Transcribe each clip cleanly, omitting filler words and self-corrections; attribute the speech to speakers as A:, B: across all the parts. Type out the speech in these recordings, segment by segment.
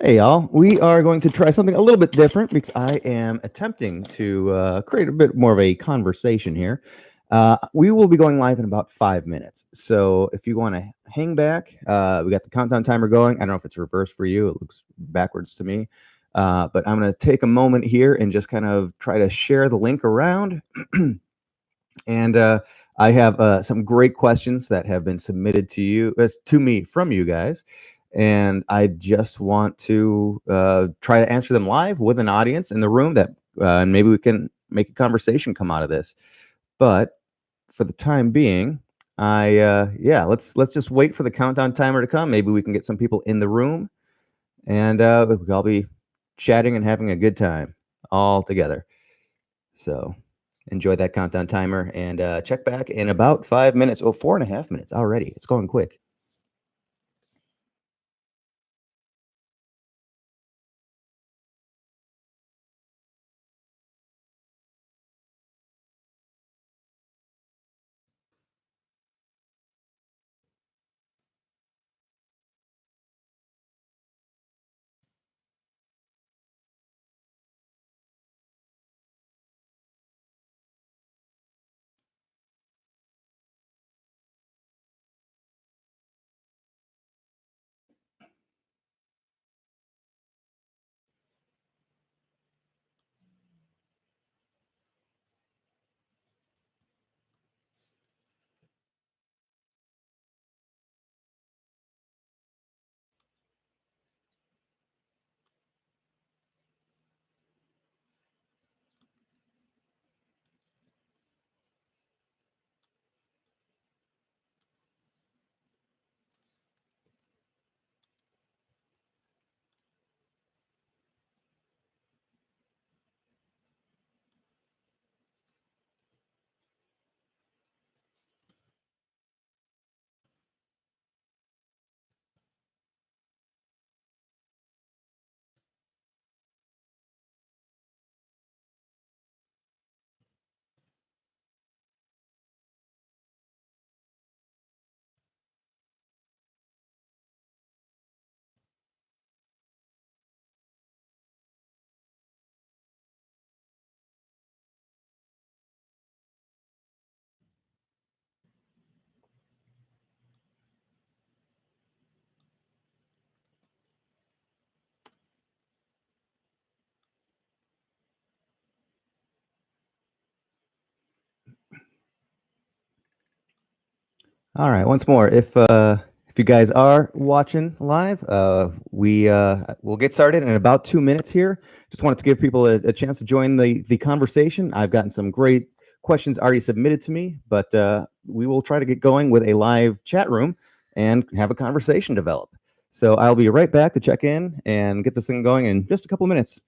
A: Hey, y'all. We are going to try something a little bit different because I am attempting to create a bit more of a conversation here. We will be going live in about 5 minutes. So if you want to hang back, we got the countdown timer going. I don't know if it's reversed for you, it looks backwards to me. But I'm going to take a moment here and just kind of try to share the link around. And I have some great questions that have been submitted to you, to me from you guys, and I just want to try to answer them live with an audience in the room. That and maybe we can make a conversation come out of this. But for the time being, yeah, let's just wait for the countdown timer to come. Maybe we can get some people in the room, and we'll all be chatting and having a good time all together. So enjoy that countdown timer and check back in about 5 minutes. Oh, 4.5 minutes already. It's going quick. All right, once more, if you guys are watching live, we will get started in about 2 minutes here. Just wanted to give people a chance to join the conversation. I've gotten some great questions already submitted to me, but we will try to get going with a live chat room and have a conversation develop. So I'll be right back to check in and get this thing going in just a couple minutes.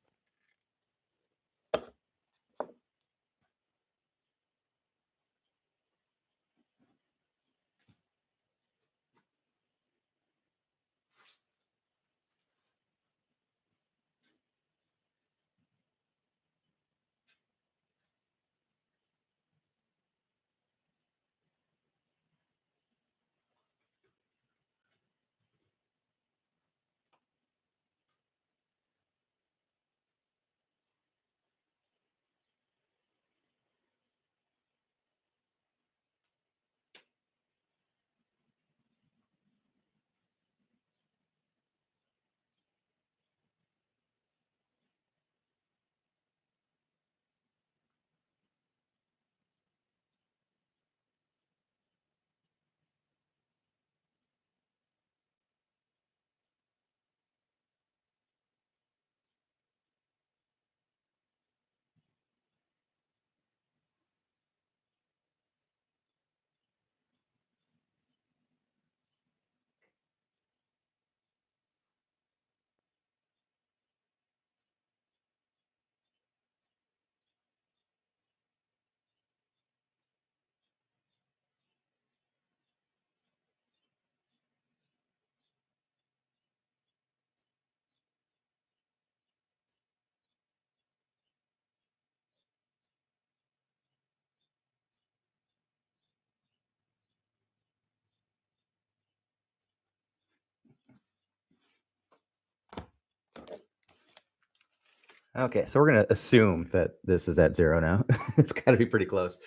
A: Okay, so we're going to assume that this is at 0 now. It's got to be pretty close.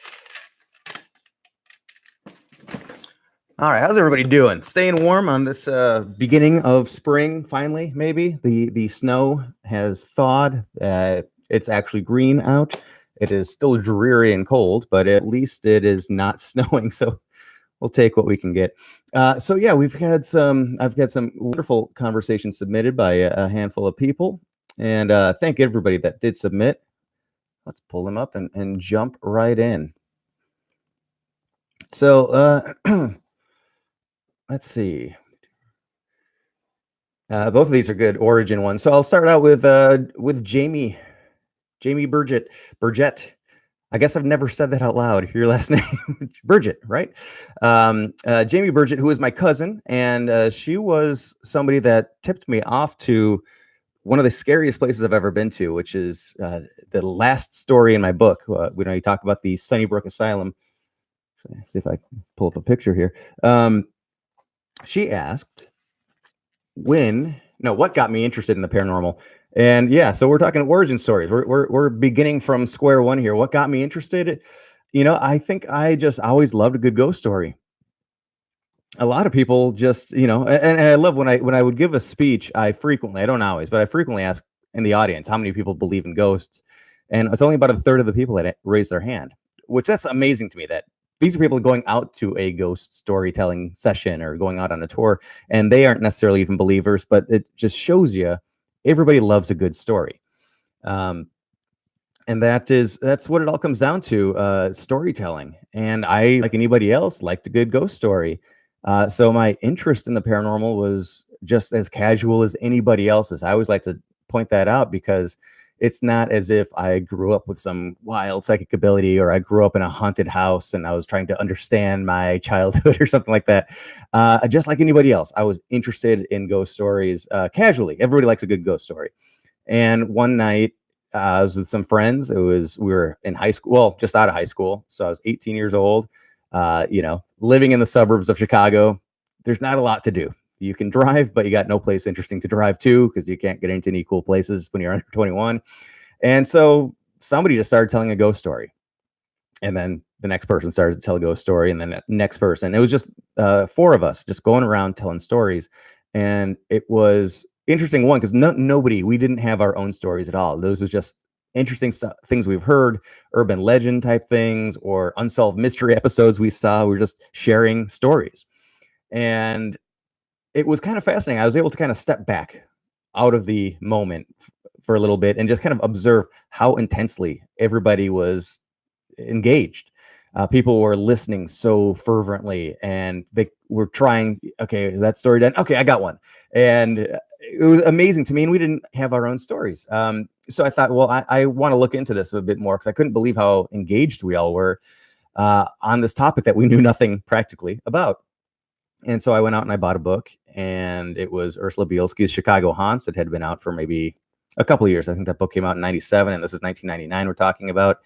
A: All right, how's everybody doing? Staying warm on this beginning of spring, finally, maybe? The snow has thawed. It's actually green out. It is still dreary and cold, but at least it is not snowing, so we'll take what we can get. So yeah, I've got some wonderful conversations submitted by a handful of people, and thank everybody that did submit. Let's pull them up and jump right in. So let's see. Both of these are good origin ones. So I'll start out with Jamie Burgett. I guess I've never said that out loud. Your last name, Burgett, right? Jamie Burgett, who is my cousin, and she was somebody that tipped me off to one of the scariest places I've ever been to, which is the last story in my book. You talk about the Sunnybrook Asylum. Let's see if I can pull up a picture here. She asked what got me interested in the paranormal. And yeah, so we're talking origin stories. We're beginning from square one here. What got me interested? I think I just always loved a good ghost story. A lot of people just, and I love when I would give a speech, I don't always, but I frequently ask in the audience how many people believe in ghosts. And it's only about a third of the people that raise their hand, which that's amazing to me, that these are people going out to a ghost storytelling session or going out on a tour, and they aren't necessarily even believers, but it just shows you everybody loves a good story. And that's what it all comes down to, storytelling. And I, like anybody else, liked a good ghost story. So my interest in the paranormal was just as casual as anybody else's. I always like to point that out, because it's not as if I grew up with some wild psychic ability, or I grew up in a haunted house and I was trying to understand my childhood or something like that. Just like anybody else, I was interested in ghost stories casually. Everybody likes a good ghost story. And one night, I was with some friends. We were in high school, well, just out of high school. So I was 18 years old, living in the suburbs of Chicago. There's not a lot to do. You can drive, but you got no place interesting to drive to, because you can't get into any cool places when you're under 21. And so somebody just started telling a ghost story. And then the next person started to tell a ghost story, and then the next person. It was just 4 of us just going around telling stories. And it was interesting, one, because we didn't have our own stories at all. Those was just interesting things we've heard, urban legend type things, or unsolved mystery episodes we saw. We were just sharing stories. And it was kind of fascinating. I was able to kind of step back out of the moment for a little bit and just kind of observe how intensely everybody was engaged. People were listening so fervently, and they were trying, okay, is that story done? Okay, I got one. And it was amazing to me, and we didn't have our own stories. So I thought, well, I want to look into this a bit more, because I couldn't believe how engaged we all were on this topic that we knew nothing practically about. And so I went out and I bought a book, and it was Ursula Bielski's Chicago Haunts. It had been out for maybe a couple of years. I think that book came out in 97, and this is 1999 we're talking about.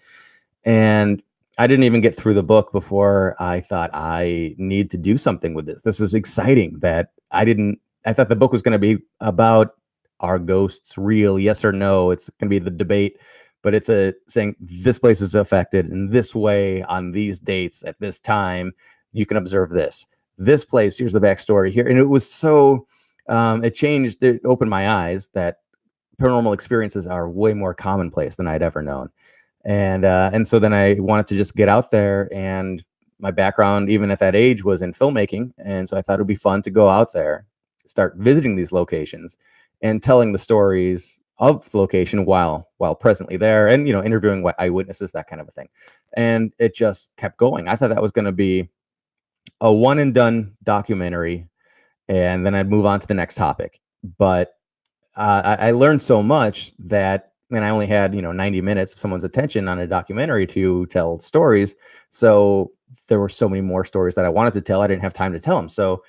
A: And I didn't even get through the book before I thought, I need to do something with this. This is exciting. I thought the book was going to be about, are ghosts real? Yes or no? It's going to be the debate, but it's saying this place is affected in this way on these dates at this time. You can observe this place. Here's the backstory here. And it was so, it opened my eyes that paranormal experiences are way more commonplace than I'd ever known. And so then I wanted to just get out there, and my background, even at that age, was in filmmaking. And so I thought it would be fun to go out there, start visiting these locations and telling the stories of the location while presently there, and, interviewing eyewitnesses, that kind of a thing. And it just kept going. I thought that was going to be a one and done documentary, and then I'd move on to the next topic. But I learned so much that, and I only had 90 minutes of someone's attention on a documentary to tell stories. So there were so many more stories that I wanted to tell. I didn't have time to tell them. So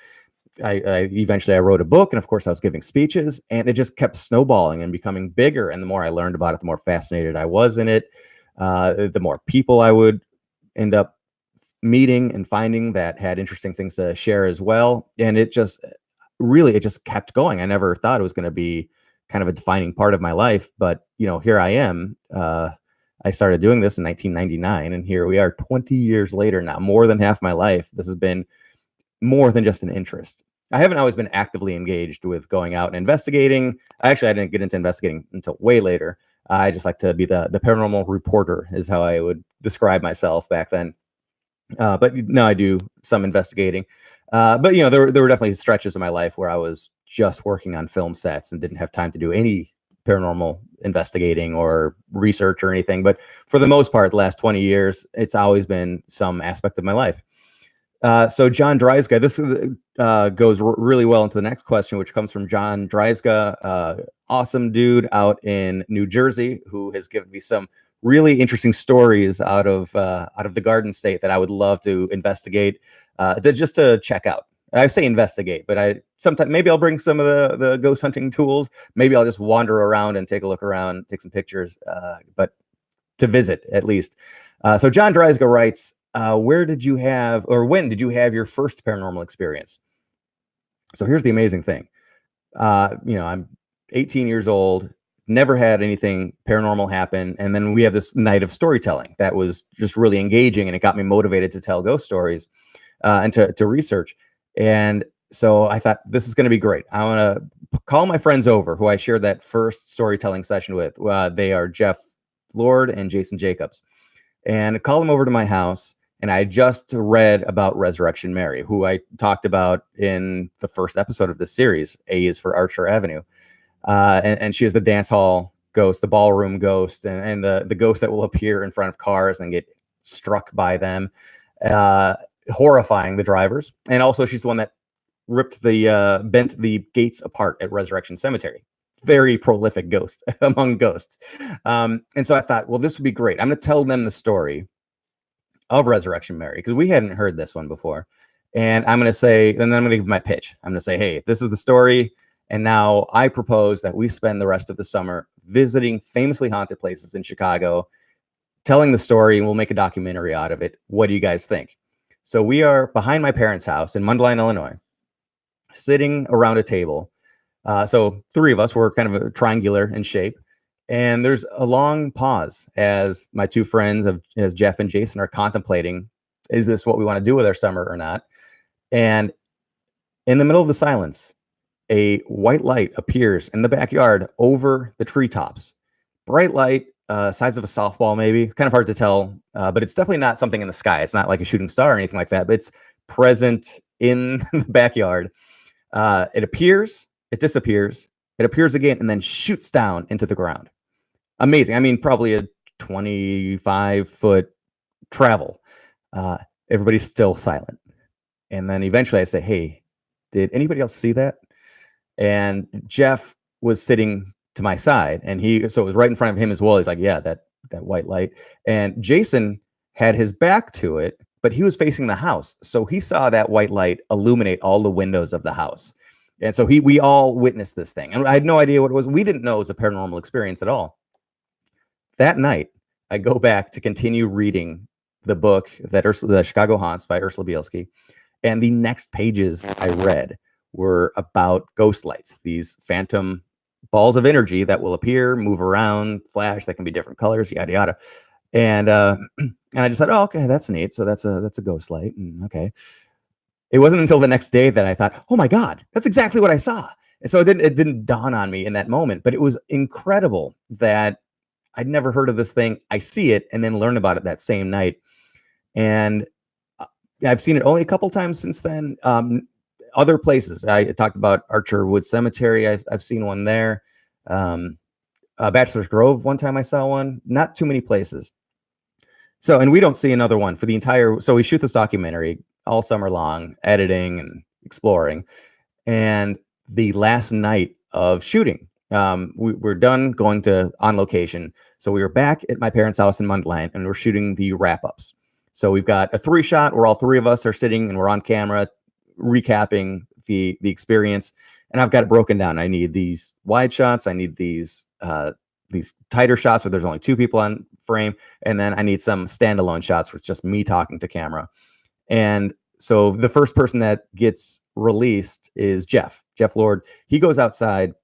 A: I eventually wrote a book, and of course I was giving speeches, and it just kept snowballing and becoming bigger. And the more I learned about it, the more fascinated I was in it. The more people I would end up meeting and finding that had interesting things to share as well. And it just kept going. I never thought it was going to be kind of a defining part of my life. But here I am. I started doing this in 1999, and here we are 20 years later now, more than half my life. This has been more than just an interest. I haven't always been actively engaged with going out and investigating. Actually, I didn't get into investigating until way later. I just like to be the paranormal reporter is how I would describe myself back then. But no, I do some investigating. But there were definitely stretches of my life where I was just working on film sets and didn't have time to do any paranormal investigating or research or anything. But for the most part, the last 20 years, it's always been some aspect of my life. So John Dryzga, this goes really well into the next question, which comes from John Dryzga, awesome dude out in New Jersey, who has given me some really interesting stories out of the Garden State that I would love to investigate, just to check out. I say investigate, but sometimes maybe I'll bring some of the ghost hunting tools. Maybe I'll just wander around and take a look around, take some pictures, but to visit at least. So John Dryzga writes, where did you have, or when did you have your first paranormal experience? So here's the amazing thing. I'm 18 years old, never had anything paranormal happen. And then we have this night of storytelling that was just really engaging, and it got me motivated to tell ghost stories and to research. And so I thought, this is going to be great. I want to call my friends over who I shared that first storytelling session with. They are Jeff Lord and Jason Jacobs. And call them over to my house. And I just read about Resurrection Mary, who I talked about in the first episode of this series. A is for Archer Avenue. And she is the dance hall ghost, the ballroom ghost, and the ghost that will appear in front of cars and get struck by them, horrifying the drivers. And also, she's the one that bent the gates apart at Resurrection Cemetery. Very prolific ghost among ghosts. And so I thought, well, this would be great. I'm going to tell them the story of Resurrection Mary, because we hadn't heard this one before. And I'm going to say, and then I'm going to give my pitch. I'm going to say, hey, this is the story. And now I propose that we spend the rest of the summer visiting famously haunted places in Chicago, telling the story, and we'll make a documentary out of it. What do you guys think? So we are behind my parents' house in Mundelein, Illinois, sitting around a table. So three of us were kind of triangular in shape. And there's a long pause as my two friends, as Jeff and Jason, are contemplating, is this what we want to do with our summer or not? And in the middle of the silence, a white light appears in the backyard over the treetops. Bright light, size of a softball, maybe. Kind of hard to tell, but it's definitely not something in the sky. It's not like a shooting star or anything like that, but it's present in the backyard. It appears, it disappears, it appears again, and then shoots down into the ground. Amazing. I mean, probably a 25-foot travel. Everybody's still silent. And then eventually I say, hey, did anybody else see that? And Jeff was sitting to my side, and so it was right in front of him as well. He's like, yeah, that white light. And Jason had his back to it, but he was facing the house. So he saw that white light illuminate all the windows of the house. And so we all witnessed this thing. And I had no idea what it was. We didn't know it was a paranormal experience at all. That night, I go back to continue reading the book, The Chicago Haunts by Ursula Bielski. And the next pages I read were about ghost lights, these phantom balls of energy that will appear, move around, flash, that can be different colors, yada, yada. And I just thought, oh, okay, that's neat. So that's a ghost light. And okay. It wasn't until the next day that I thought, oh my God, that's exactly what I saw. And so it didn't dawn on me in that moment, but it was incredible that I'd never heard of this thing. I see it and then learn about it that same night. And I've seen it only a couple times since then. Other places, I talked about Archer Wood Cemetery. I've seen one there. Bachelor's Grove, one time I saw one. Not too many places. So, and we don't see another one for the entire. So we shoot this documentary all summer long, editing and exploring. And the last night of shooting, we're done going on location. So we were back at my parents' house in Mundelein, and we're shooting the wrap-ups. So we've got a 3-shot where all three of us are sitting and we're on camera recapping the experience. And I've got it broken down. I need these wide shots. I need these tighter shots where there's only 2 people on frame. And then I need some standalone shots where it's just me talking to camera. And so the first person that gets released is Jeff Lord. He goes outside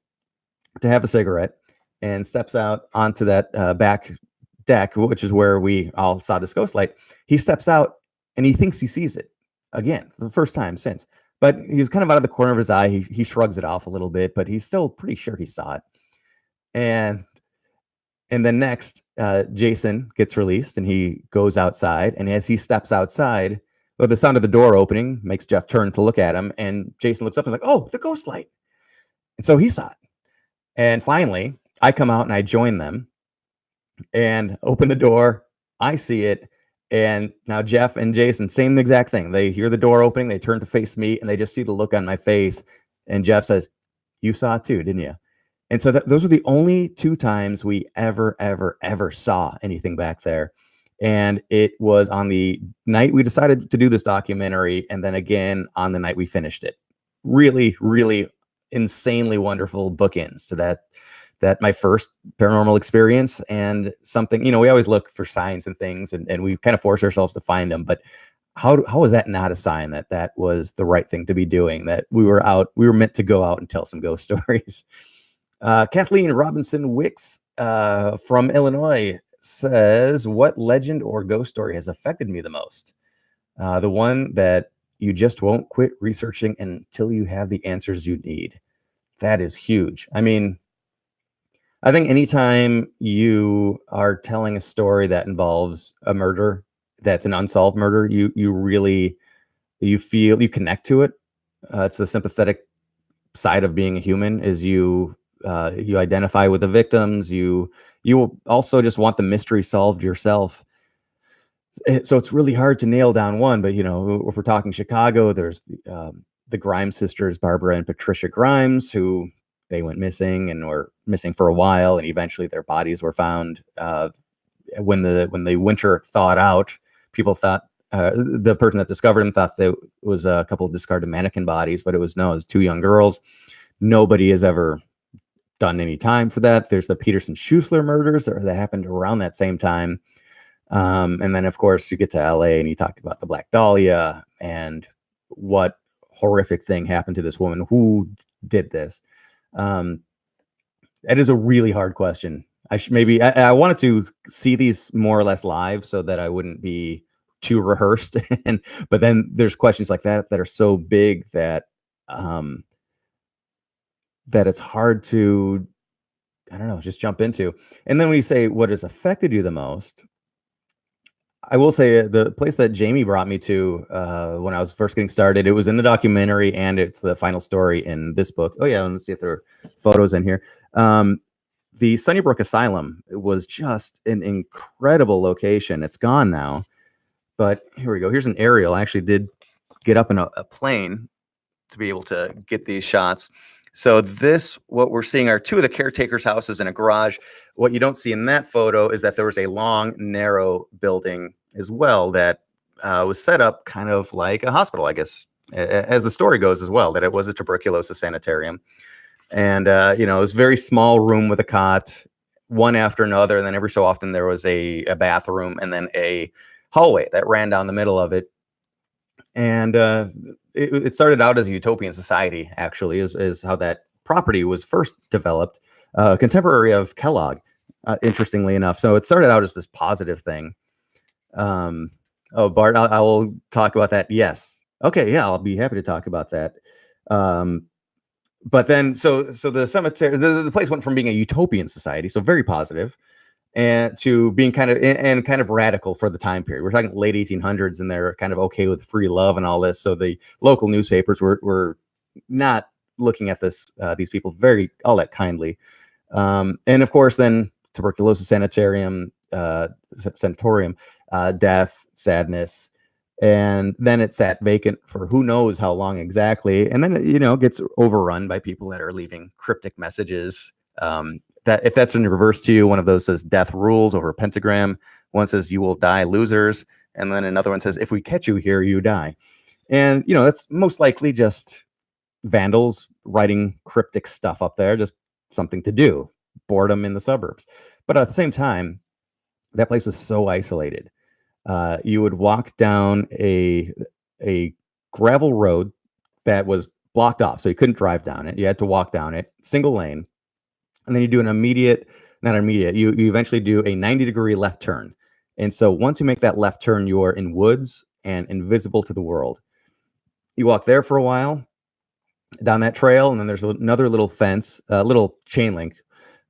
A: to have a cigarette and steps out onto that back deck, which is where we all saw this ghost light. He steps out and he thinks he sees it again for the first time since. But he was kind of out of the corner of his eye. He shrugs it off a little bit, but he's still pretty sure he saw it. And then next, Jason gets released and he goes outside. And as he steps outside, well, the sound of the door opening makes Jeff turn to look at him. And Jason looks up and is like, "Oh, the ghost light." And so he saw it. And finally, I come out and I join them and open the door. I see it. And now Jeff and Jason, same exact thing. They hear the door opening, they turn to face me, and they just see the look on my face. And Jeff says, "You saw it too, didn't you?" And so those were the only two times we ever saw anything back there. And it was on the night we decided to do this documentary, and then again on the night we finished it. Really, really insanely wonderful bookends to that my first paranormal experience, and something, we always look for signs and things, and we kind of force ourselves to find them. But how was that not a sign that was the right thing to be doing, that we were meant to go out and tell some ghost stories? Kathleen Robinson Wicks from Illinois says, "What legend or ghost story has affected me the most? The one that you just won't quit researching until you have the answers you need." That is huge. I mean, I think anytime you are telling a story that involves a murder, that's an unsolved murder, you really feel you connect to it. It's the sympathetic side of being a human, is you identify with the victims. You will also just want the mystery solved yourself. So it's really hard to nail down one. But if we're talking Chicago, there's the Grimes sisters, Barbara and Patricia Grimes, who they went missing and were missing for a while, and eventually their bodies were found. When the winter thawed out, people thought, the person that discovered them thought there was a couple of discarded mannequin bodies, but it was two young girls. Nobody has ever done any time for that. There's the Peterson Schuessler murders that happened around that same time. And then, of course, you get to LA and you talk about the Black Dahlia and what horrific thing happened to this woman. Who did this? That is a really hard question. I wanted to see these more or less live so that I wouldn't be too rehearsed. But then there's questions like that are so big that that it's hard to, I don't know, just jump into. And then when you say what has affected you the most, I will say the place that Jamie brought me to when I was first getting started, it was in the documentary and it's the final story in this book. Oh yeah, let's see if there are photos in here. The Sunnybrook Asylum was just an incredible location. It's gone now, but here we go. Here's an aerial. I actually did get up in a plane to be able to get these shots. So what we're seeing are two of the caretakers' houses and a garage. What you don't see in that photo is that there was a long, narrow building as well that was set up kind of like a hospital, I guess, as the story goes as well, that it was a tuberculosis sanitarium. And, it was a very small room with a cot, one after another. And then every so often there was a bathroom and then a hallway that ran down the middle of it. And it started out as a utopian society, actually, is how that property was first developed, contemporary of Kellogg, interestingly enough. So it started out as this positive thing. Oh, Bart, I will talk about that. Yes. Okay. Yeah, I'll be happy to talk about that. But then, so the cemetery, the place went from being a utopian society, so very positive, and to being kind of radical for the time period. We're talking late 1800s, and they're kind of okay with free love and all this. So the local newspapers were not looking at these people all that kindly. And of course, then tuberculosis sanatorium, death, sadness. And then it sat vacant for who knows how long exactly. And then it gets overrun by people that are leaving cryptic messages. That if that's in reverse to you, one of those says "death rules" over a pentagram. One says "you will die, losers," and then another one says "if we catch you here, you die." And that's most likely just vandals writing cryptic stuff up there, just something to do, boredom in the suburbs. But at the same time, that place was so isolated. You would walk down a gravel road that was blocked off, so you couldn't drive down it. You had to walk down it, single lane. and then you do not immediate, you eventually do a 90-degree left turn. And so once you make that left turn, you are in woods and invisible to the world. You walk there for a while down that trail, and then there's another little fence, little chain link,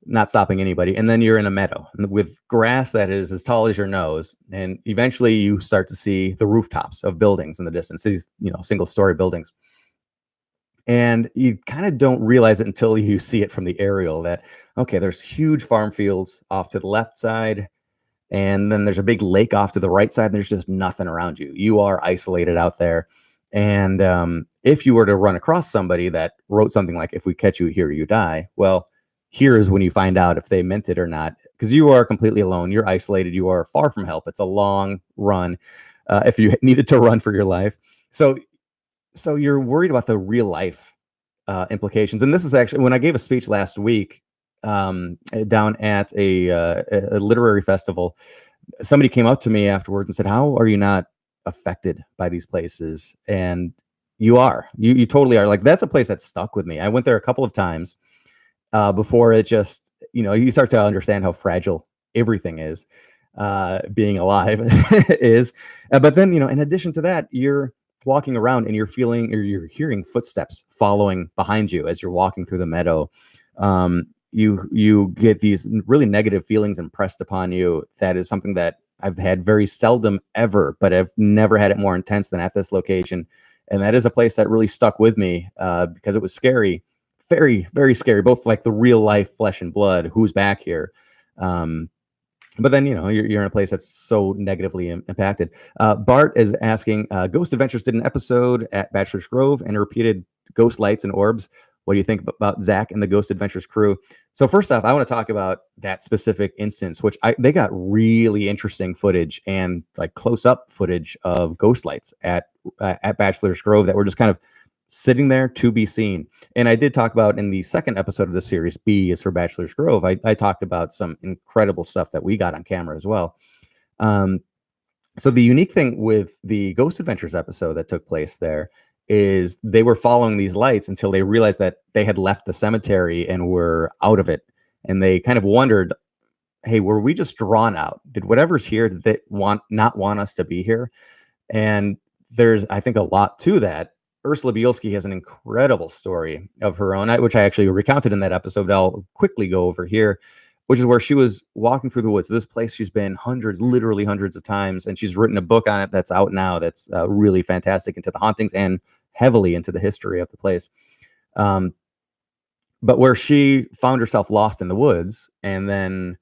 A: not stopping anybody. And then you're in a meadow with grass that is as tall as your nose. And eventually you start to see the rooftops of buildings in the distance, these, single story buildings. And you kind of don't realize it until you see it from the aerial that, okay, there's huge farm fields off to the left side. And then there's a big lake off to the right side. And there's just nothing around you. You are isolated out there. And if you were to run across somebody that wrote something like, if we catch you here, you die. Well, here is when you find out if they meant it or not, because you are completely alone. You're isolated. You are far from help. It's a long run if you needed to run for your life. So you're worried about the real life implications. And this is actually when I gave a speech last week down at a literary festival. Somebody came up to me afterwards and said, "How are you not affected by these places?" And you are. You totally are. Like, that's a place that stuck with me. I went there a couple of times before it just, you start to understand how fragile everything is, being alive is. But then, in addition to that, you're walking around and you're hearing footsteps following behind you as you're walking through the meadow. You get these really negative feelings impressed upon you. That is something that I've had very seldom ever, but I've never had it more intense than at this location. And that is a place that really stuck with me because it was scary, very, very scary, both like the real life flesh and blood, who's back here. But then, you're in a place that's so negatively impacted. Bart is asking, Ghost Adventures did an episode at Bachelor's Grove and repeated ghost lights and orbs. What do you think about Zach and the Ghost Adventures crew? So first off, I want to talk about that specific instance, which they got really interesting footage and like close-up footage of ghost lights at Bachelor's Grove that were just kind of sitting there to be seen. And I did talk about in the second episode of the series, B is for Bachelor's Grove. I talked about some incredible stuff that we got on camera as well. So the unique thing with the Ghost Adventures episode that took place there is they were following these lights until they realized that they had left the cemetery and were out of it. And they kind of wondered, hey, were we just drawn out? Did whatever's here, did they not want us to be here? And there's, I think, a lot to that. Ursula Bielski has an incredible story of her own, which I actually recounted in that episode. I'll quickly go over here, which is where she was walking through the woods. This place she's been literally hundreds of times, and she's written a book on it that's out now that's really fantastic into the hauntings and heavily into the history of the place. But where she found herself lost in the woods, and then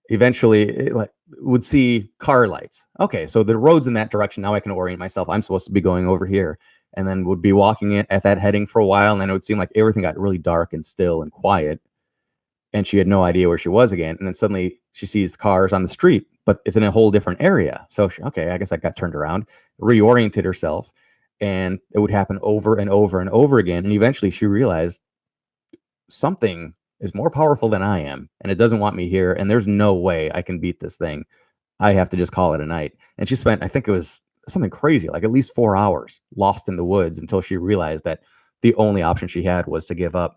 A: eventually would see car lights. Okay, so the road's in that direction. Now I can orient myself. I'm supposed to be going over here. And then would be walking at that heading for a while, and then it would seem like everything got really dark and still and quiet. And she had no idea where she was again. And then suddenly she sees cars on the street, but it's in a whole different area. So, okay, I guess I got turned around, reoriented herself, and it would happen over and over and over again. And eventually she realized something is more powerful than I am, and it doesn't want me here. And there's no way I can beat this thing. I have to just call it a night. And she spent, I think it was something crazy, like at least 4 hours lost in the woods until she realized that the only option she had was to give up.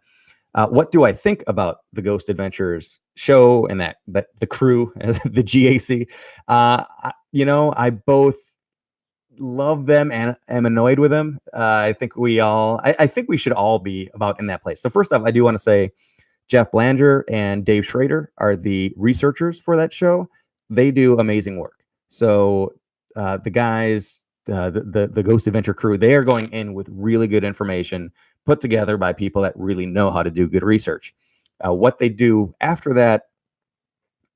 A: What do I think about the Ghost Adventures show and that the crew, the GAC? I both love them and am annoyed with them. I think I think we should all be about in that place. So first off, I do want to say Jeff Blanger and Dave Schrader are the researchers for that show. They do amazing work. So the guys, the Ghost Adventure crew, they are going in with really good information put together by people that really know how to do good research. What they do after that,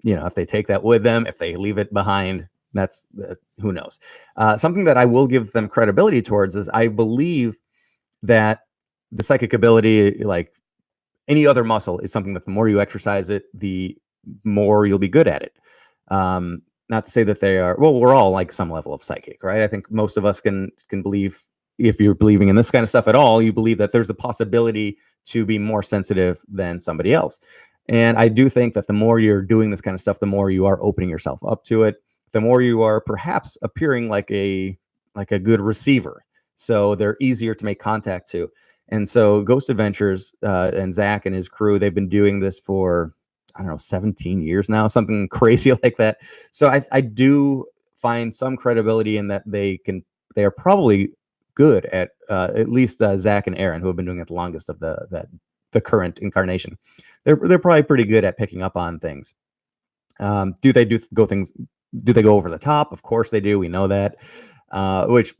A: if they take that with them, if they leave it behind, that's who knows. Something that I will give them credibility towards is I believe that the psychic ability, like any other muscle, is something that the more you exercise it, the more you'll be good at it. Not to say that they are, well, we're all like some level of psychic, right? I think most of us can believe, if you're believing in this kind of stuff at all, you believe that there's a possibility to be more sensitive than somebody else. And I do think that the more you're doing this kind of stuff, the more you are opening yourself up to it, the more you are perhaps appearing like a good receiver. So they're easier to make contact to. And so Ghost Adventures and Zach and his crew, they've been doing this for, I don't know, 17 years now, something crazy like that. So I do find some credibility in that they are probably good at least Zach and Aaron, who have been doing it the longest of the current incarnation. They're probably pretty good at picking up on things. Do they go over the top? Of course they do. We know that, which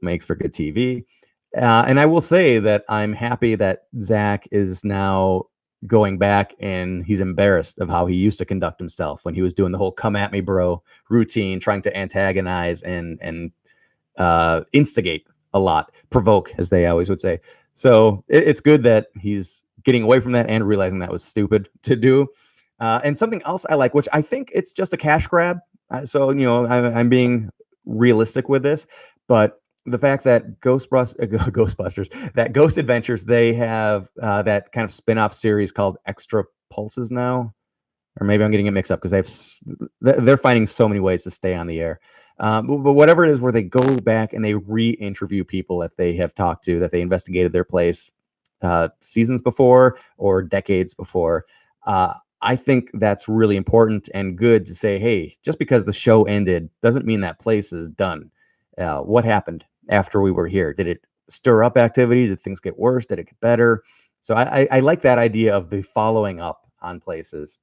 A: makes for good TV. And I will say that I'm happy that Zach is now going back and he's embarrassed of how he used to conduct himself when he was doing the whole "come at me, bro" routine, trying to antagonize and instigate a lot, provoke, as they always would say. So it's good that he's getting away from that and realizing that was stupid to do. And something else I like, which I think it's just a cash grab. So, I'm being realistic with this, but the fact that Ghostbusters, that Ghost Adventures, they have that kind of spin-off series called Extra Pulses now, or maybe I'm getting it mixed up because they're finding so many ways to stay on the air. But whatever it is, where they go back and they re-interview people that they have talked to, that they investigated their place seasons before or decades before. I think that's really important and good to say, hey, just because the show ended doesn't mean that place is done. What happened after we were here? Did it stir up activity? Did things get worse? Did it get better? So I like that idea of the following up on places.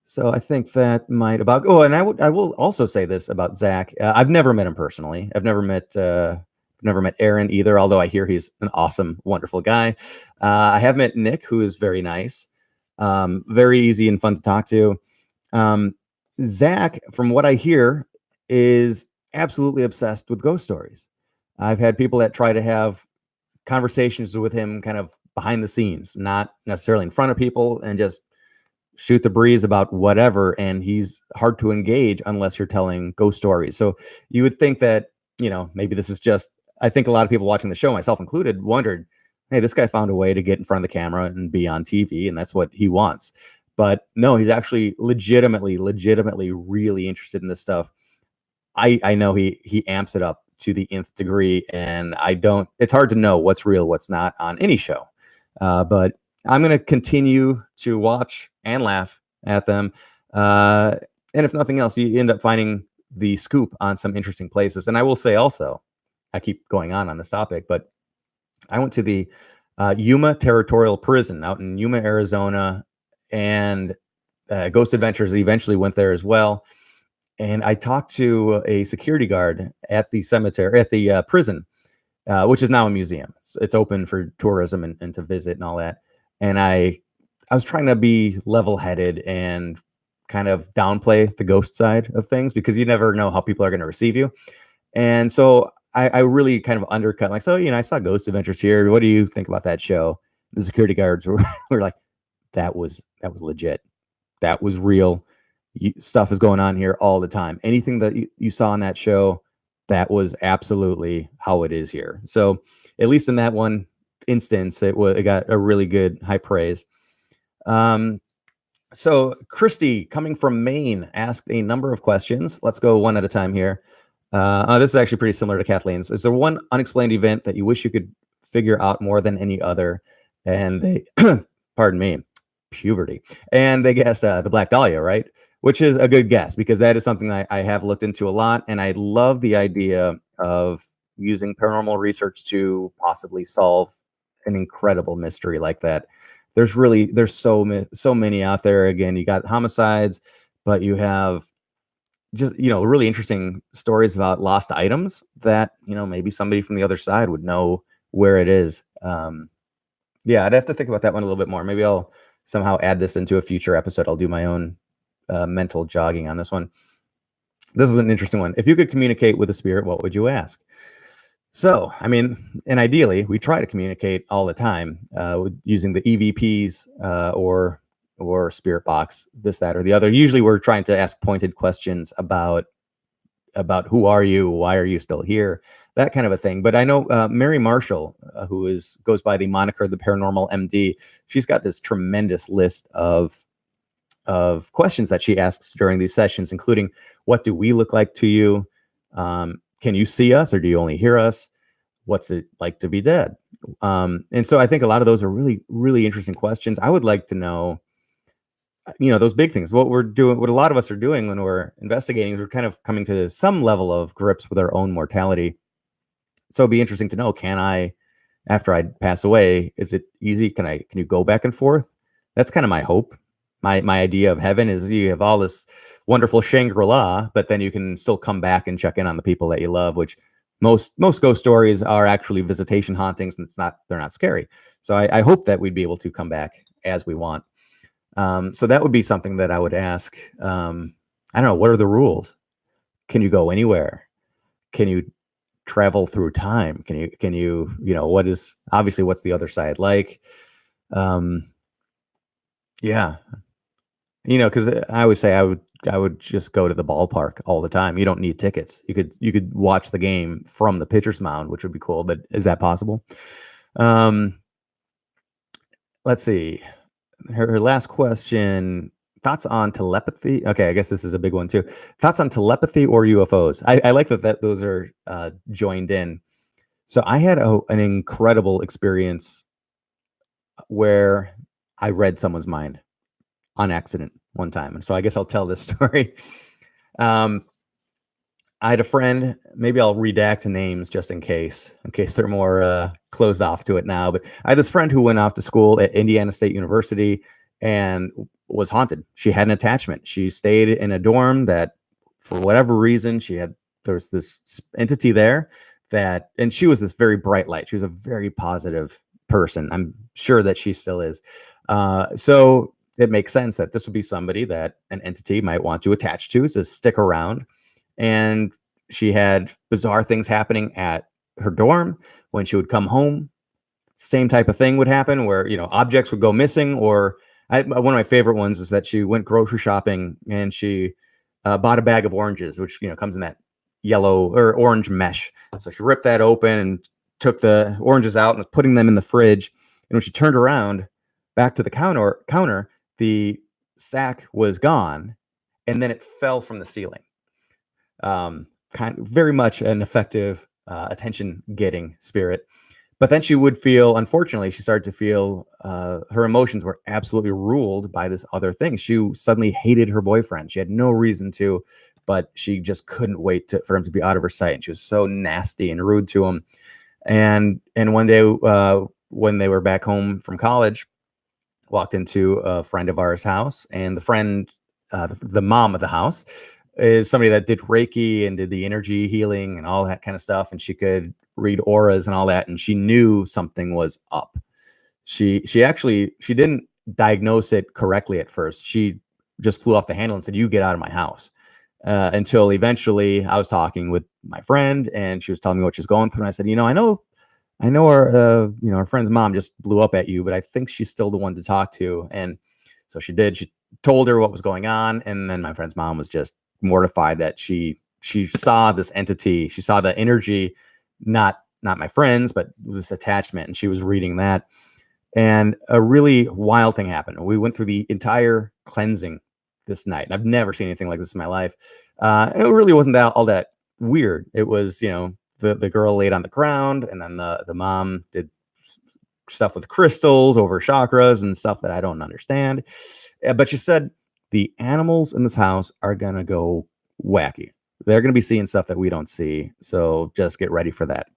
A: So I think that might about. Oh, and I will also say this about Zach. I've never met him personally. I've never met Aaron either. Although I hear he's an awesome, wonderful guy. I have met Nick, who is very nice, very easy and fun to talk to. Zach, from what I hear, is absolutely obsessed with ghost stories. I've had people that try to have conversations with him, kind of behind the scenes, not necessarily in front of people, and just shoot the breeze about whatever, and he's hard to engage unless you're telling ghost stories. So you would think that, maybe this is just, I think a lot of people watching the show, myself included, wondered, hey, this guy found a way to get in front of the camera and be on TV, and that's what he wants. But no, he's actually legitimately really interested in this stuff. I know he amps it up to the nth degree, and it's hard to know what's real, what's not on any show. But I'm going to continue to watch and laugh at them. And if nothing else, you end up finding the scoop on some interesting places. And I will say also, I keep going on this topic, but I went to the Yuma Territorial Prison out in Yuma, Arizona, and Ghost Adventures eventually went there as well. And I talked to a security guard at the cemetery, at the prison, which is now a museum. It's open for tourism and to visit and all that. And I was trying to be level-headed and kind of downplay the ghost side of things, because you never know how people are going to receive you. And so I really kind of undercut, like, so, I saw Ghost Adventures here. What do you think about that show? The security guards were like, that was legit. That was real. Stuff is going on here all the time. Anything that you saw on that show, that was absolutely how it is here. So at least in that one instance, it got a really good high praise. So Christy, coming from Maine, asked a number of questions. Let's go one at a time here. This is actually pretty similar to Kathleen's. Is there one unexplained event that you wish you could figure out more than any other? And they, pardon me, puberty. And they guessed the Black Dahlia, right? Which is a good guess, because that is something I have looked into a lot. And I love the idea of using paranormal research to possibly solve an incredible mystery like that. There's so many out there. Again, you got homicides, but you have just, really interesting stories about lost items that, maybe somebody from the other side would know where it is. Yeah, I'd have to think about that one a little bit more. Maybe I'll somehow add this into a future episode. I'll do my own mental jogging on this one. This is an interesting one. If you could communicate with a spirit, what would you ask? So, and ideally, we try to communicate all the time using the EVPs or spirit box, this, that, or the other. Usually, we're trying to ask pointed questions about who are you, why are you still here, that kind of a thing. But I know Mary Marshall, who goes by the moniker the Paranormal MD, she's got this tremendous list of questions that she asks during these sessions, including, what do we look like to you? Can you see us, or do you only hear us? What's it like to be dead? And so I think a lot of those are really, really interesting questions. I would like to know, those big things. What we're doing, what a lot of us are doing when we're investigating, is we're kind of coming to some level of grips with our own mortality. So it'd be interesting to know, can I, after I pass away, is it easy? Can you go back and forth? That's kind of my hope. My idea of heaven is you have all this wonderful Shangri-La, but then you can still come back and check in on the people that you love, which most ghost stories are actually visitation hauntings, and they're not scary. So I hope that we'd be able to come back as we want. So that would be something that I would ask. I don't know, what are the rules? Can you go anywhere? Can you travel through time? Can you what's the other side like? Um, yeah, because I always say I would just go to the ballpark all the time. You don't need tickets. You could watch the game from the pitcher's mound, which would be cool. But is that possible? Um, let's see. Her last question. Thoughts on telepathy? Okay, I guess this is a big one too. Thoughts on telepathy or UFOs? I like that those are joined in. So I had an incredible experience where I read someone's mind on accident one time, and so I guess I'll tell this story. Um, I had a friend. Maybe I'll redact names just in case they're more closed off to it now. But I had this friend who went off to school at Indiana State University and was haunted. She had an attachment. She stayed in a dorm that, for whatever reason, there's this entity there and she was this very bright light. She was a very positive person. I'm sure that she still is. So it makes sense that this would be somebody that an entity might want to attach to stick around. And she had bizarre things happening at her dorm. When she would come home, same type of thing would happen where, objects would go missing. Or one of my favorite ones is that she went grocery shopping and she bought a bag of oranges, which, comes in that yellow or orange mesh. So she ripped that open and took the oranges out and was putting them in the fridge. And when she turned around back to the counter, the sack was gone, and then it fell from the ceiling. Kind of very much an effective attention getting spirit. But then unfortunately, she started to feel her emotions were absolutely ruled by this other thing. She suddenly hated her boyfriend. She had no reason to, but she just couldn't wait for him to be out of her sight. And she was so nasty and rude to him. And one day when they were back home from college, walked into a friend of ours' house, and the friend, the mom of the house, is somebody that did Reiki and did the energy healing and all that kind of stuff. And she could read auras and all that. And she knew something was up. She didn't diagnose it correctly at first. She just flew off the handle and said, "You get out of my house." Until eventually I was talking with my friend and she was telling me what she's going through. And I said, I know our friend's mom just blew up at you, but I think she's still the one to talk to. And so she did. She told her what was going on. And then my friend's mom was just mortified that she saw this entity. She saw the energy, not my friends, but this attachment. And she was reading that. And a really wild thing happened. We went through the entire cleansing this night. And I've never seen anything like this in my life. And it really wasn't all that weird. It was, the girl laid on the ground, and then the mom did stuff with crystals over chakras and stuff that I don't understand. But she said the animals in this house are going to go wacky. They're going to be seeing stuff that we don't see. So just get ready for that.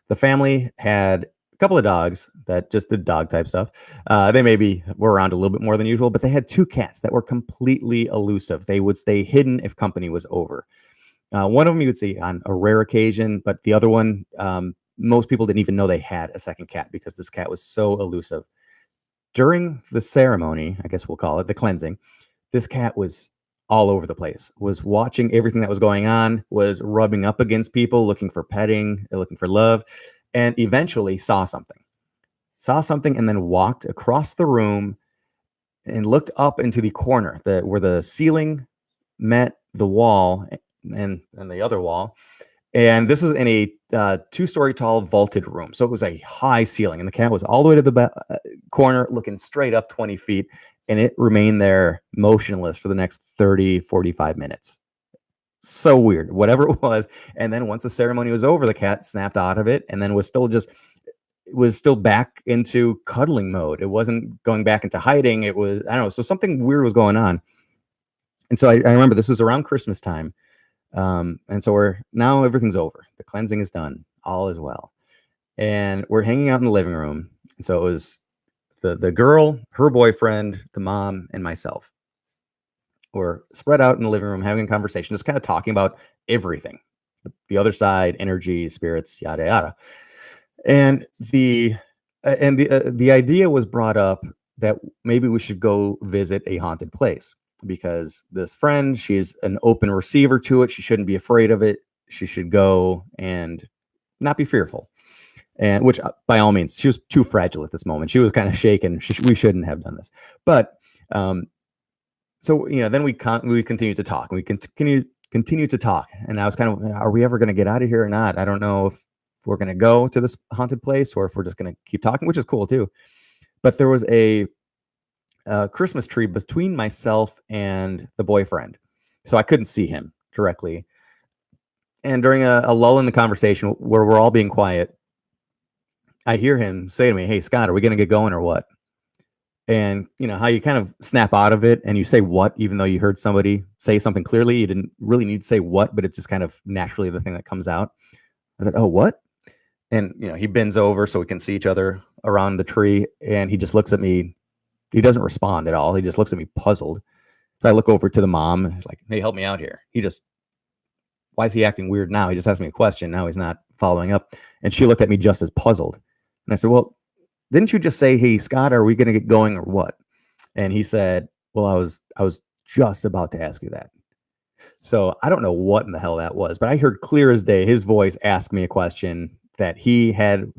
A: The family had a couple of dogs that just did dog type stuff. They maybe were around a little bit more than usual, but they had two cats that were completely elusive. They would stay hidden if company was over. One of them you would see on a rare occasion, but the other one, most people didn't even know they had a second cat because this cat was so elusive. During the ceremony, I guess we'll call it the cleansing, this cat was all over the place, was watching everything that was going on, was rubbing up against people, looking for petting, looking for love, and eventually saw something, and then walked across the room and looked up into the corner where the ceiling met the wall and the other wall. And this was in a 2-story tall vaulted room. So it was a high ceiling, and the cat was all the way to the corner looking straight up 20 feet. And it remained there motionless for the next 30, 45 minutes. So weird, whatever it was. And then once the ceremony was over, the cat snapped out of it and then was still just was still back into cuddling mode. It wasn't going back into hiding. It was, I don't know. So something weird was going on. And so I remember this was around Christmas time. And so now everything's over. The cleansing is done. All is well. And we're hanging out in the living room. And so it was the girl, her boyfriend, the mom, and myself. We're spread out in the living room having a conversation, just kind of talking about everything, the other side, energy, spirits, yada yada. And the idea was brought up that maybe we should go visit a haunted place, because this friend, she's an open receiver to it. She shouldn't be afraid of it. She should go and not be fearful. And which, by all means, she was too fragile at this moment. She was kind of shaken. We shouldn't have done this. But so then we continued to talk. We continue to talk, and I was kind of, are we ever going to get out of here or not? I don't know if we're going to go to this haunted place or if we're just going to keep talking, which is cool too. But there was a Christmas tree between myself and the boyfriend, so I couldn't see him directly. And during a lull in the conversation where we're all being quiet, I hear him say to me, "Hey, Scott, are we going to get going or what?" And you know how you kind of snap out of it and you say what, even though you heard somebody say something clearly. You didn't really need to say what, but it's just kind of naturally the thing that comes out. I said, "Oh, what?" And he bends over so we can see each other around the tree, and he just looks at me. He doesn't respond at all. He just looks at me puzzled. So I look over to the mom. He's like, "Hey, help me out here." Why is he acting weird now? He just asked me a question. Now he's not following up. And she looked at me just as puzzled. And I said, "Well, didn't you just say, 'Hey, Scott, are we going to get going or what?'" And he said, "Well, I was just about to ask you that." So I don't know what in the hell that was, but I heard clear as day his voice ask me a question that he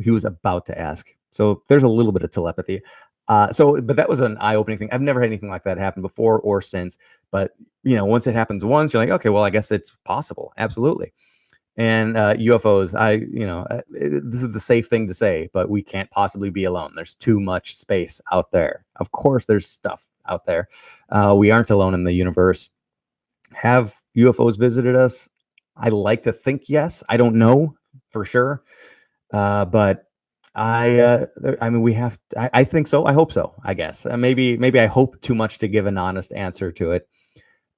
A: was about to ask. So there's a little bit of telepathy. But that was an eye-opening thing. I've never had anything like that happen before or since. But once it happens once, you're like, okay, well, I guess it's possible. Absolutely. And UFOs, this is the safe thing to say, but we can't possibly be alone. There's too much space out there. Of course, there's stuff out there. We aren't alone in the universe. Have UFOs visited us? I like to think yes. I don't know for sure, but I mean, we have. I think so. I hope so. I guess maybe I hope too much to give an honest answer to it.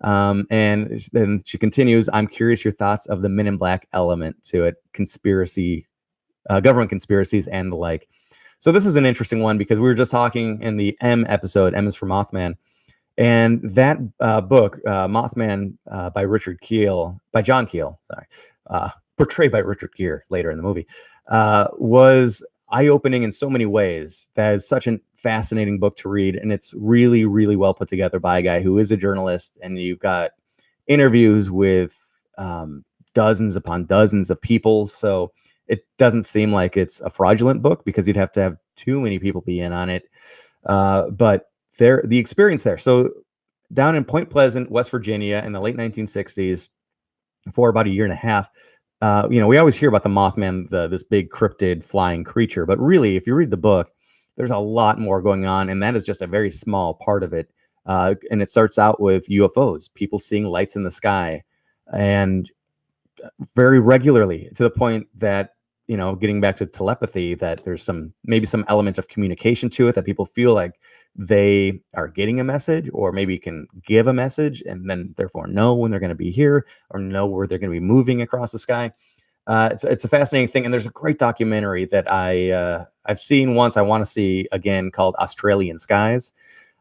A: And then she continues, "I'm curious your thoughts of the Men in Black element to it, conspiracy, government conspiracies, and the like." So this is an interesting one because we were just talking in the M episode. M is for Mothman. And that book, Mothman, by John Keel, portrayed by Richard Gere later in the movie, was eye-opening in so many ways. That is such a fascinating book to read, and it's really, really well put together by a guy who is a journalist. And you've got interviews with dozens upon dozens of people, so it doesn't seem like it's a fraudulent book because you'd have to have too many people be in on it. But the experience there. So down in Point Pleasant, West Virginia in the late 1960s, for about a year and a half, we always hear about the Mothman, this big cryptid flying creature, but really, if you read the book, there's a lot more going on, and that is just a very small part of it. And it starts out with UFOs, people seeing lights in the sky, and very regularly, to the point that, getting back to telepathy, that there's maybe some element of communication to it, that people feel like they are getting a message or maybe can give a message and then therefore know when they're going to be here or know where they're going to be moving across the sky. It's a fascinating thing. And there's a great documentary that I've seen once, I want to see again, called Australian Skies.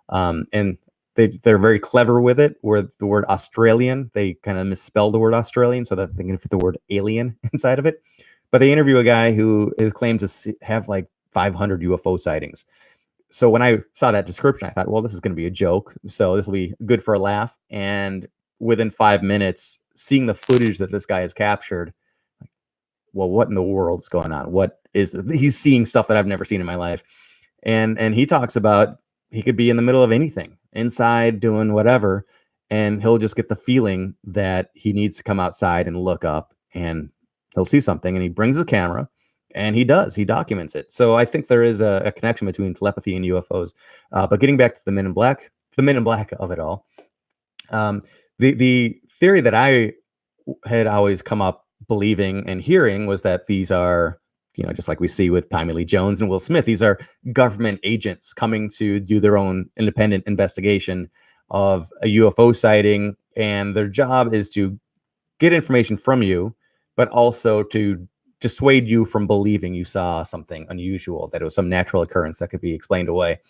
A: And they're very clever with it, where the word Australian, they kind of misspell the word Australian so that they can fit the word alien inside of it. But they interview a guy who is claimed to have like 500 UFO sightings. So when I saw that description, I thought, well, this is going to be a joke. So this will be good for a laugh. And within 5 minutes, seeing the footage that this guy has captured, like, well, what in the world's going on? He's seeing stuff that I've never seen in my life. And he talks about he could be in the middle of anything, inside doing whatever, and he'll just get the feeling that he needs to come outside and look up, and he'll see something, and he brings the camera. And he documents it. So I think there is a connection between telepathy and UFOs. But getting back to the Men in Black of it all, the theory that I had always come up believing and hearing was that these are just like we see with Tommy Lee Jones and Will Smith. These are government agents coming to do their own independent investigation of a UFO sighting, and their job is to get information from you, but also to dissuade you from believing you saw something unusual, that it was some natural occurrence that could be explained away.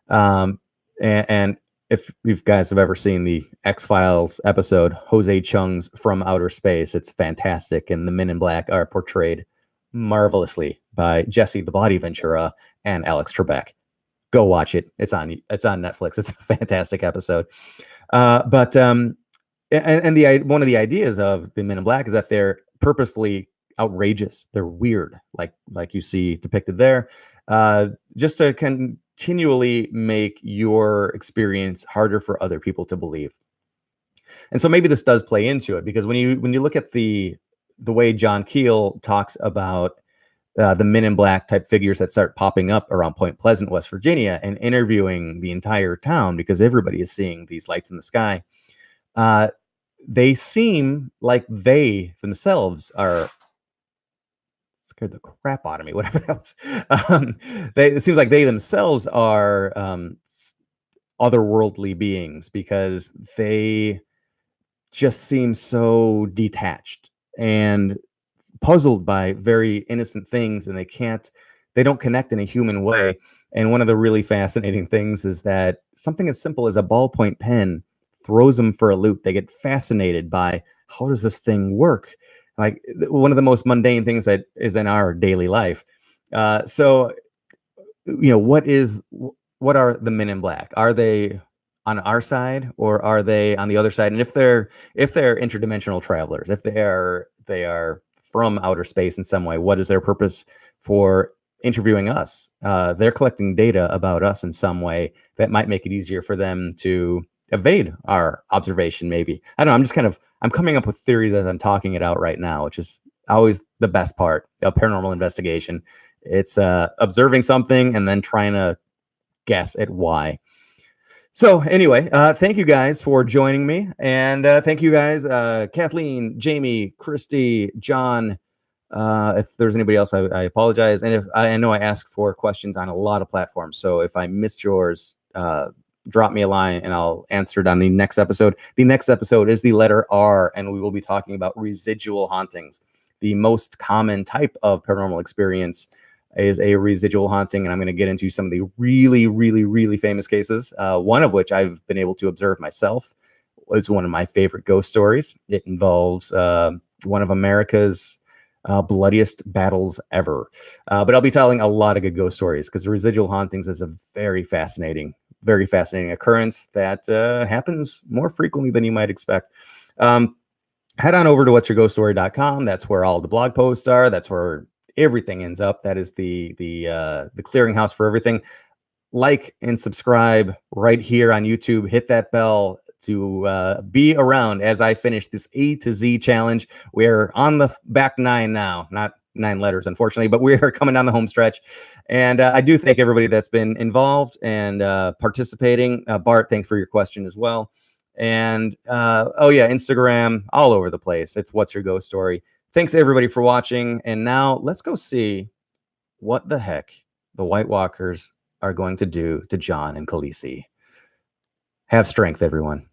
A: And if you guys have ever seen the X-Files episode, Jose Chung's From Outer Space, it's fantastic. And the Men in Black are portrayed marvelously by Jesse the Body Ventura and Alex Trebek. Go watch it. It's on Netflix. It's a fantastic episode. But one of the ideas of the Men in Black is that they're purposefully outrageous. They're weird, like you see depicted there, just to continually make your experience harder for other people to believe. And so maybe this does play into it, because when you look at the way John Keel talks about the Men in Black type figures that start popping up around Point Pleasant, West Virginia, and interviewing the entire town because everybody is seeing these lights in the sky, they seem like they themselves are scared the crap out of me, whatever else. It seems like they themselves are otherworldly beings, because they just seem so detached and puzzled by very innocent things, and they don't connect in a human way. And one of the really fascinating things is that something as simple as a ballpoint pen throws them for a loop. They get fascinated by, how does this thing work? Like one of the most mundane things that is in our daily life. So what are the Men in Black? Are they on our side, or are they on the other side? And if they're interdimensional travelers, if they are from outer space in some way, what is their purpose for interviewing us? They're collecting data about us in some way that might make it easier for them to evade our observation. Maybe, I don't know. I'm coming up with theories as I'm talking it out right now, which is always the best part of paranormal investigation. It's observing something and then trying to guess at why. So anyway, thank you guys for joining me, and thank you guys, Kathleen, Jamie, Christy, John. If there's anybody else, I apologize. And if I know I ask for questions on a lot of platforms, so if I missed yours, drop me a line and I'll answer it on the next episode. The next episode is the letter R, and we will be talking about residual hauntings. The most common type of paranormal experience is a residual haunting, and I'm going to get into some of the really, really, really famous cases, one of which I've been able to observe myself. It's one of my favorite ghost stories. It involves one of America's bloodiest battles ever. But I'll be telling a lot of good ghost stories, because residual hauntings is a very fascinating occurrence that happens more frequently than you might expect. Head on over to whatsyourghoststory.com. That's where all the blog posts are. That's where everything ends up. That is the clearinghouse for everything. Like and subscribe right here on YouTube. Hit that bell to be around as I finish this A to Z challenge. We're on the back 9 now, not 9 letters, unfortunately, but we are coming down the home stretch. And I do thank everybody that's been involved and participating. Bart, thanks for your question as well. And Instagram, all over the place. It's What's Your Ghost Story. Thanks everybody for watching. And now let's go see what the heck the White Walkers are going to do to John and Khaleesi. Have strength, everyone.